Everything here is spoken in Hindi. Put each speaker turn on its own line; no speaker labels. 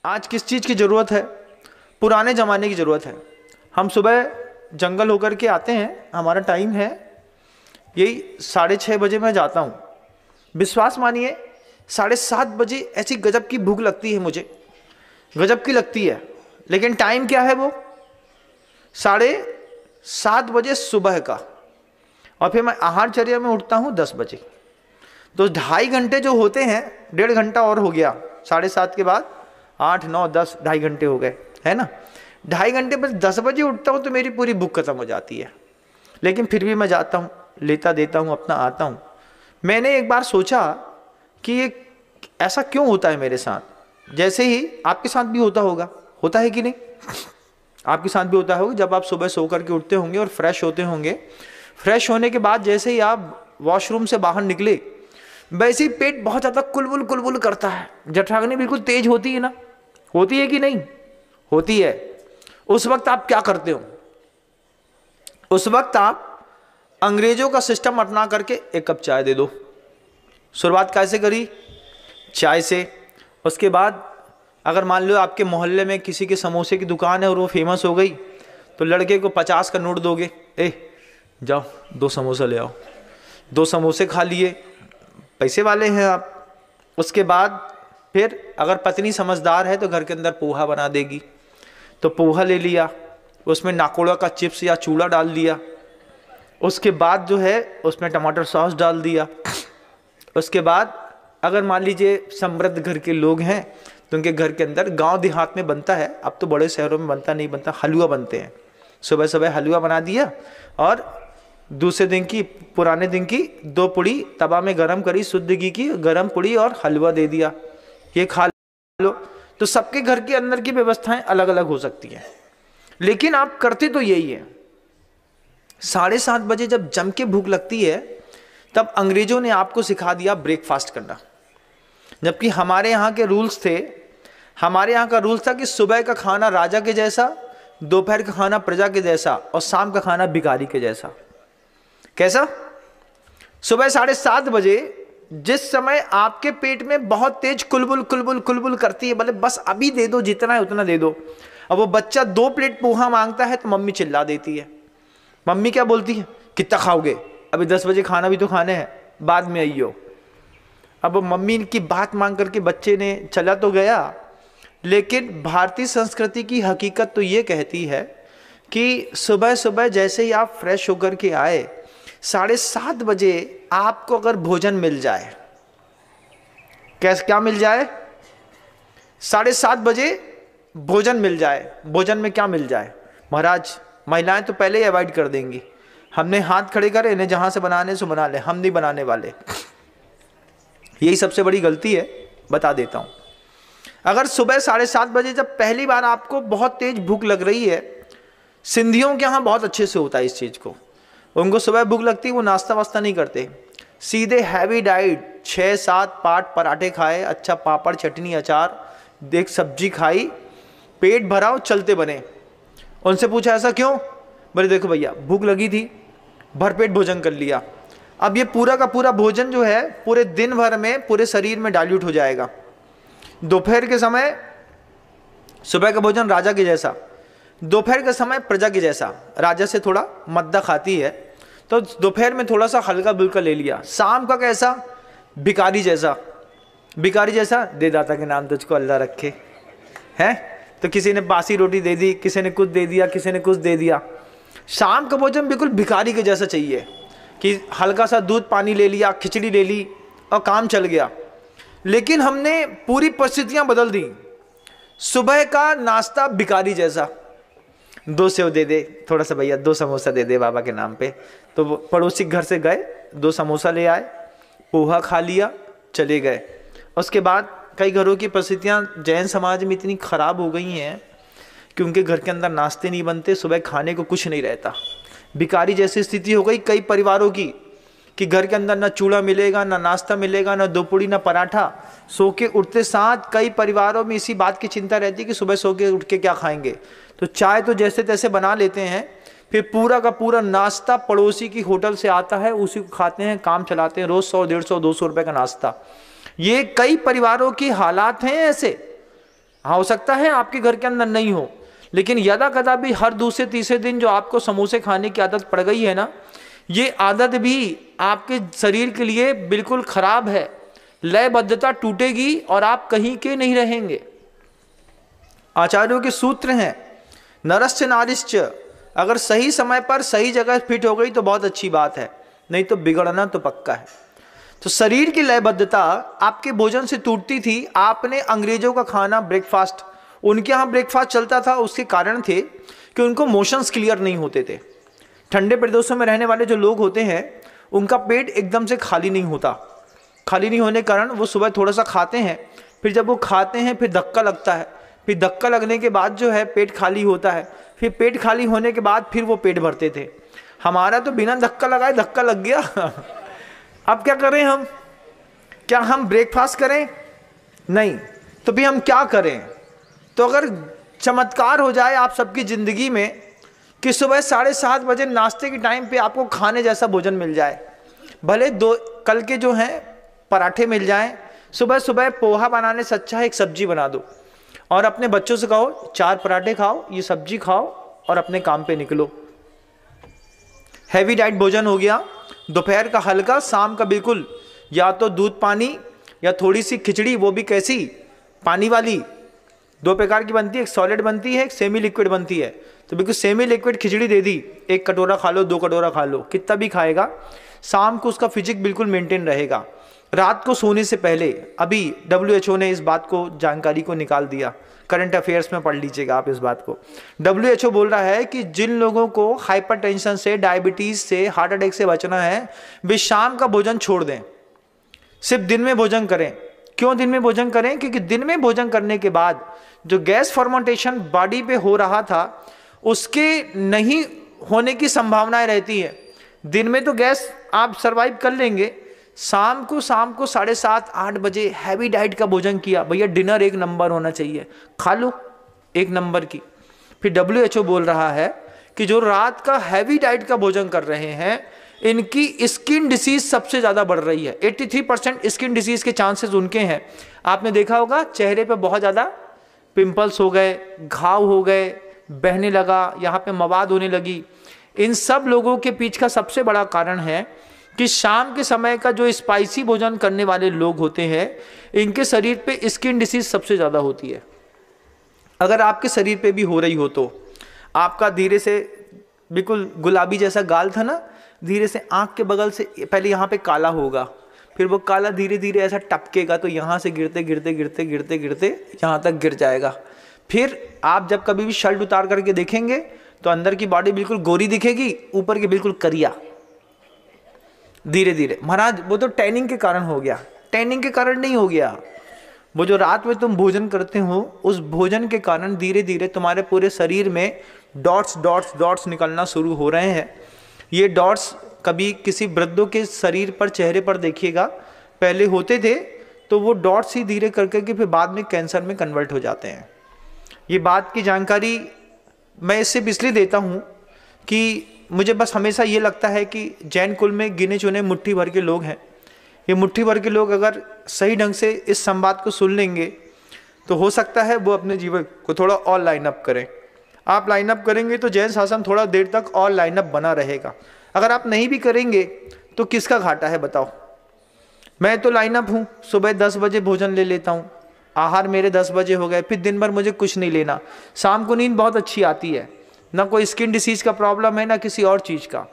आज किस चीज़ की ज़रूरत है? पुराने ज़माने की ज़रूरत है। हम सुबह जंगल होकर के आते हैं, हमारा टाइम है यही 6:30 बजे मैं जाता हूँ। विश्वास मानिए 7:30 बजे ऐसी गजब की भूख लगती है मुझे, गजब की लगती है। लेकिन टाइम क्या है वो 7:30 बजे सुबह का, और फिर मैं आहारचर्या में उठता हूँ 10 बजे। तो 2.5 घंटे जो होते हैं, 1.5 घंटा और हो गया। 7:30 के बाद 8, 9, 10, 2.5 घंटे हो गए, है ना। 2.5 घंटे बस 10 बजे उठता हूँ तो मेरी पूरी भूख खत्म हो जाती है। लेकिन फिर भी मैं जाता हूँ, लेता देता हूँ, अपना आता हूँ। मैंने एक बार सोचा कि ये ऐसा क्यों होता है मेरे साथ। जैसे ही आपके साथ भी होता है कि नहीं? आपके साथ भी होता होगा। जब आप सुबह सो करके उठते होंगे और फ्रेश होते होंगे, फ्रेश होने के बाद जैसे ही आप वॉशरूम से बाहर निकले, वैसे ही पेट बहुत ज़्यादा कुलबुल कुलबुल करता है, जठराग्नि बिल्कुल तेज होती है ना, होती है कि नहीं? होती है। उस वक्त आप क्या करते हो? उस वक्त आप अंग्रेजों का सिस्टम अपना करके 1 कप चाय दे दो। शुरुआत कैसे करी? चाय से। उसके बाद अगर मान लो आपके मोहल्ले में किसी के समोसे की दुकान है और वो फेमस हो गई, तो लड़के को 50 का नोट दोगे, जाओ 2 समोसा ले आओ। 2 समोसे खा लिए, पैसे वाले हैं आप। उसके बाद फिर अगर पत्नी समझदार है तो घर के अंदर पोहा बना देगी, तो पोहा ले लिया, उसमें नाकोड़ा का चिप्स या चूड़ा डाल दिया। उसके बाद जो है उसमें टमाटर सॉस डाल दिया। उसके बाद अगर मान लीजिए समृद्ध घर के लोग हैं तो उनके घर के अंदर, गांव देहात में बनता है, अब तो बड़े शहरों में बनता नहीं बनता, हलवा बनते हैं। सुबह सुबह हलवा बना दिया, और दूसरे दिन की, पुराने दिन की 2 पुड़ी तवा में गरम करी, शुद्ध घी की गरम पुड़ी और हलवा दे दिया, ये खा लो। तो सबके घर के अंदर की व्यवस्थाएं अलग अलग हो सकती हैं, लेकिन आप करते तो यही है। 7:30 बजे जब जम के भूख लगती है, तब अंग्रेजों ने आपको सिखा दिया ब्रेकफास्ट करना। जबकि हमारे यहाँ के रूल्स थे, हमारे यहाँ का रूल्स था कि सुबह का खाना राजा के जैसा, दोपहर का खाना प्रजा के जैसा, और शाम का खाना भिखारी के जैसा। कैसा? सुबह 7:30 बजे जिस समय आपके पेट में बहुत तेज कुलबुल कुलबुल कुलबुल करती है, बोले बस अभी दे दो, जितना है उतना दे दो। अब वो बच्चा 2 प्लेट पोहा मांगता है तो मम्मी चिल्ला देती है। मम्मी क्या बोलती है? कितना खाओगे? अभी 10 बजे खाना भी तो खाने हैं, बाद में आइयो। अब मम्मी की बात मान करके बच्चे ने चला तो गया, लेकिन भारतीय संस्कृति की हकीकत तो ये कहती है कि सुबह सुबह जैसे ही आप फ्रेश होकर के आए, 7:30 बजे आपको अगर भोजन मिल जाए, क्या मिल जाए? 7:30 बजे भोजन मिल जाए। भोजन में क्या मिल जाए महाराज? महिलाएं तो पहले ही अवॉइड कर देंगी, हमने हाथ खड़े करे, इन्हें जहां से बनाने से बना ले, हम नहीं बनाने वाले। यही सबसे बड़ी गलती है, बता देता हूं। अगर सुबह 7:30 बजे जब पहली बार आपको बहुत तेज भूख लग रही है, सिंधियों के यहाँ बहुत अच्छे से होता है इस चीज़ को, उनको सुबह भूख लगती है, वो नाश्ता वास्ता नहीं करते, सीधे हैवी डाइट, 6-7 पाट पराठे खाए, अच्छा पापड़ चटनी अचार, देख सब्जी खाई, पेट भरा और चलते बने। उनसे पूछा ऐसा क्यों? बोले देखो भैया भूख लगी थी, भरपेट भोजन कर लिया। अब ये पूरा का पूरा भोजन जो है पूरे दिन भर में पूरे शरीर में डाइल्यूट हो जाएगा। दोपहर के समय सुबह का भोजन राजा के जैसा, दोपहर के समय प्रजा के जैसा। राजा से थोड़ा मद्दा खाती है तो दोपहर में थोड़ा सा हल्का बुल्का ले लिया। शाम का कैसा? भिखारी जैसा। भिखारी जैसा, दे दाता के नाम तुझको अल्लाह रखे, हैं? तो किसी ने बासी रोटी दे दी, किसी ने कुछ दे दिया, किसी ने कुछ दे दिया। शाम का भोजन बिल्कुल भिखारी के जैसा चाहिए कि हल्का सा दूध पानी ले लिया, खिचड़ी ले ली और काम चल गया। लेकिन हमने पूरी परिस्थितियां बदल दी। सुबह का नाश्ता भिखारी जैसा, 2 सेव दे दे, थोड़ा सा भैया 2 समोसा दे दे बाबा के नाम पे। तो पड़ोसी घर से गए, 2 समोसा ले आए, पोहा खा लिया, चले गए। उसके बाद कई घरों की परिस्थितियां जैन समाज में इतनी खराब हो गई हैं कि उनके घर के अंदर नाश्ते नहीं बनते, सुबह खाने को कुछ नहीं रहता। भिखारी जैसी स्थिति हो गई कई परिवारों की कि घर के अंदर ना चूड़ा मिलेगा, ना नाश्ता मिलेगा, ना 2 पूड़ी, ना पराठा। सो के उठते साथ कई परिवारों में इसी बात की चिंता रहती है कि सुबह सो के उठ के क्या खाएंगे। तो चाय तो जैसे तैसे बना लेते हैं, फिर पूरा का पूरा नाश्ता पड़ोसी की होटल से आता है, उसी को खाते हैं, काम चलाते हैं। रोज़ 100, 150, 200 रुपये का नाश्ता। ये कई परिवारों की हालात हैं ऐसे। हो सकता है आपके घर के अंदर नहीं हो, लेकिन यदा कदा भी हर दूसरे तीसरे दिन जो आपको समोसे खाने की आदत पड़ गई है ना, ये आदत भी आपके शरीर के लिए बिल्कुल खराब है। लयबद्धता टूटेगी और आप कहीं के नहीं रहेंगे। आचार्यों के सूत्र हैं, नरश्च नारिश्च, अगर सही समय पर सही जगह फिट हो गई तो बहुत अच्छी बात है, नहीं तो बिगड़ना तो पक्का है। तो शरीर की लयबद्धता आपके भोजन से टूटती थी। आपने अंग्रेजों का खाना ब्रेकफास्ट, उनके यहाँ ब्रेकफास्ट चलता था, उसके कारण थे कि उनको मोशंस क्लियर नहीं होते थे। ठंडे प्रदेशों में रहने वाले जो लोग होते हैं उनका पेट एकदम से खाली नहीं होता। खाली नहीं होने के कारण वो सुबह थोड़ा सा खाते हैं, फिर जब वो खाते हैं फिर धक्का लगता है, फिर धक्का लगने के बाद जो है पेट खाली होता है, फिर पेट खाली होने के बाद फिर वो पेट भरते थे। हमारा तो बिना धक्का लगाए धक्का लग गया। अब क्या करें हम? क्या हम ब्रेकफास्ट करें? नहीं। तो भी हम क्या करें? तो अगर चमत्कार हो जाए आप सबकी ज़िंदगी में कि सुबह 7:30 बजे नाश्ते के टाइम पे आपको खाने जैसा भोजन मिल जाए, भले दो कल के जो हैं पराठे मिल जाएं, सुबह सुबह पोहा बनाने से अच्छा है एक सब्जी बना दो और अपने बच्चों से कहो 4 पराठे खाओ, ये सब्जी खाओ और अपने काम पे निकलो। हैवी डाइट भोजन हो गया, दोपहर का हल्का, शाम का बिल्कुल या तो दूध पानी या थोड़ी सी खिचड़ी, वो भी कैसी, पानी वाली। 2 प्रकार की बनती है, एक सॉलिड बनती है, एक सेमी लिक्विड बनती है। तो बिल्कुल सेमी लिक्विड खिचड़ी दे दी, 1 कटोरा खा लो, 2 कटोरा खा लो, कितना भी खाएगा, शाम को उसका फिजिक बिल्कुल मेंटेन रहेगा। रात को सोने से पहले, अभी WHO ने इस बात को, जानकारी को निकाल दिया, करंट अफेयर्स में पढ़ लीजिएगा आप इस बात को। WHO बोल रहा है कि जिन लोगों को हाइपरटेंशन से, डायबिटीज से, हार्ट अटैक से बचना है, वे शाम का भोजन छोड़ दें, सिर्फ दिन में भोजन करें। क्यों दिन में भोजन करें? क्योंकि दिन में भोजन करने के बाद जो गैस फर्मेंटेशन बॉडी पे हो रहा था उसके नहीं होने की संभावनाएं रहती है। दिन में तो गैस आप सरवाइव कर लेंगे, शाम को 7:30-8 बजे हैवी डाइट का भोजन किया, भैया डिनर 1 नंबर होना चाहिए, खा लो 1 नंबर की। फिर WHO बोल रहा है कि जो रात का हैवी डाइट का भोजन कर रहे हैं इनकी स्किन डिसीज सबसे ज़्यादा बढ़ रही है। 83% स्किन डिसीज के चांसेस उनके हैं। आपने देखा होगा चेहरे पे बहुत ज़्यादा पिंपल्स हो गए, घाव हो गए, बहने लगा, यहाँ पे मवाद होने लगी। इन सब लोगों के पीछे का सबसे बड़ा कारण है कि शाम के समय का जो स्पाइसी भोजन करने वाले लोग होते हैं इनके शरीर पे स्किन डिसीज सबसे ज़्यादा होती है। अगर आपके शरीर पे भी हो रही हो तो आपका धीरे से बिल्कुल गुलाबी जैसा गाल था ना, धीरे से आँख के बगल से पहले यहाँ पे काला होगा, फिर वो काला धीरे धीरे ऐसा टपकेगा, तो यहाँ से गिरते गिरते गिरते गिरते गिरते यहाँ तक गिर जाएगा। फिर आप जब कभी भी शर्ट उतार करके देखेंगे तो अंदर की बॉडी बिल्कुल गोरी दिखेगी, ऊपर की बिल्कुल करिया। धीरे धीरे महाराज वो तो टैनिंग के कारण हो गया, टैनिंग के कारण नहीं हो गया, वो जो रात में तुम भोजन करते हो उस भोजन के कारण धीरे धीरे तुम्हारे पूरे शरीर में डॉट्स डॉट्स डॉट्स निकलना शुरू हो रहे हैं। ये डॉट्स कभी किसी वृद्धों के शरीर पर, चेहरे पर देखिएगा, पहले होते थे तो वो डॉट्स ही धीरे करके फिर बाद में कैंसर में कन्वर्ट हो जाते हैं। ये बात की जानकारी मैं इससे इसलिए देता हूँ कि मुझे बस हमेशा ये लगता है कि जैन कुल में गिने चुने मुट्ठी भर के लोग हैं। ये मुट्ठी भर के लोग अगर सही ढंग से इस संवाद को सुन लेंगे तो हो सकता है वो अपने जीवन को थोड़ा और लाइन अप करें। आप लाइन अप करेंगे तो जैन शासन थोड़ा देर तक और लाइन अप बना रहेगा। अगर आप नहीं भी करेंगे तो किसका घाटा है बताओ? मैं तो लाइन अप हूँ, सुबह 10 बजे भोजन ले लेता हूँ, आहार मेरे 10 बजे हो गए, फिर दिन भर मुझे कुछ नहीं लेना, शाम को नींद बहुत अच्छी आती है, ना कोई स्किन डिसीज़ का प्रॉब्लम है ना किसी और चीज़ का।